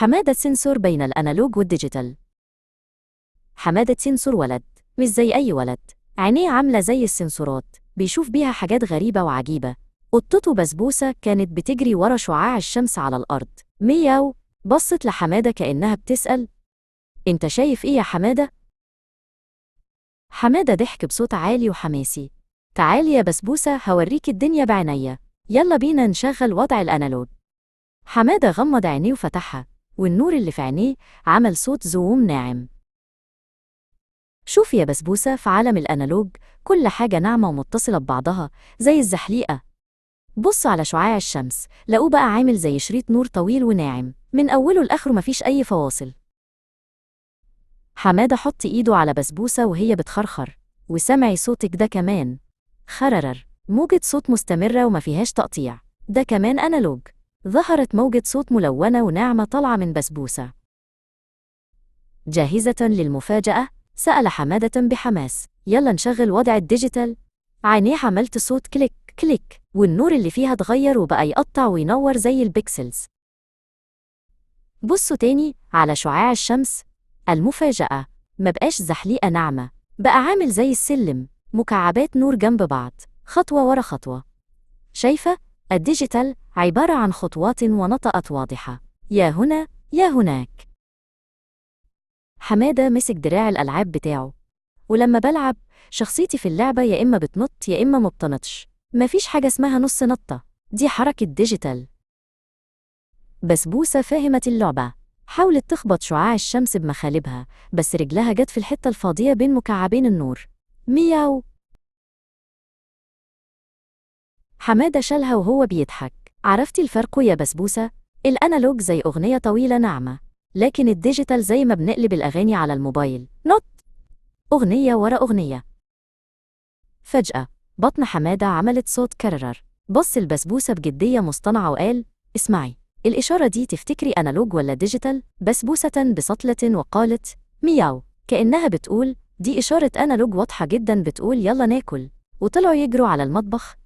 حمادة سنسور بين الأنالوج والديجيتال. حمادة سنسور ولد، مش زي أي ولد، عينيه عاملة زي السنسورات، بيشوف بيها حاجات غريبة وعجيبة. قطته بسبوسة كانت بتجري ورا شعاع الشمس على الأرض. مياو، بصت لحمادة كأنها بتسأل: أنت شايف إيه يا حمادة؟ حمادة ضحك بصوت عالي وحماسي: تعالي يا بسبوسة هوريك الدنيا بعينيا، يلا بينا نشغل وضع الأنالوج. حمادة غمض عينيه وفتحها، والنور اللي في عينيه عمل صوت زوم ناعم. شوف يا بسبوسة، في عالم الأنالوج كل حاجة ناعمة ومتصلة ببعضها زي الزحليقة. بص على شعاع الشمس، لقوه بقى عامل زي شريط نور طويل وناعم، من أوله لآخره مفيش أي فواصل. حمادة حط إيده على بسبوسة وهي بتخرخر: وسمعي صوتك ده كمان؟ خررر، موجة صوت مستمرة وما فيهاش تقطيع، ده كمان أنالوج. ظهرت موجة صوت ملونة وناعمة طالعة من بسبوسة. جاهزة للمفاجأة؟ سأل حمادة بحماس. يلا نشغل وضع الديجيتال. عينيه عملت صوت كليك كليك، والنور اللي فيها اتغير وبقى يقطع وينور زي البيكسلز. بصوا تاني على شعاع الشمس. المفاجأة، مبقاش زحليقة ناعمة، بقى عامل زي السلم، مكعبات نور جنب بعض، خطوة ورا خطوة. شايفة؟ الديجيتال عبارة عن خطوات ونطقات واضحة، يا هنا يا هناك. حمادة مسك دراع الألعاب بتاعه: ولما بلعب، شخصيتي في اللعبة يا إما بتنط يا إما مبتنطش، مفيش حاجة اسمها نص نطة، دي حركة ديجيتال. بسبوسة فهمت اللعبة، حاولت تخبط شعاع الشمس بمخالبها، بس رجلها جت في الحتة الفاضية بين مكعبين النور. مياو. حمادة شالها وهو بيضحك: عرفتي الفرق يا بسبوسة؟ الأنالوج زي أغنية طويلة ناعمة، لكن الديجيتال زي ما بنقلب الأغاني على الموبايل، نط أغنية ورا أغنية. فجأة بطن حمادة عملت صوت كرر. بص البسبوسة بجدية مصطنعة وقال: اسمعي، الإشارة دي تفتكري أنالوج ولا ديجيتال؟ بسبوسة بسطلة وقالت: مياو، كأنها بتقول دي إشارة أنالوج واضحة جدا بتقول يلا ناكل. وطلعوا يجروا على المطبخ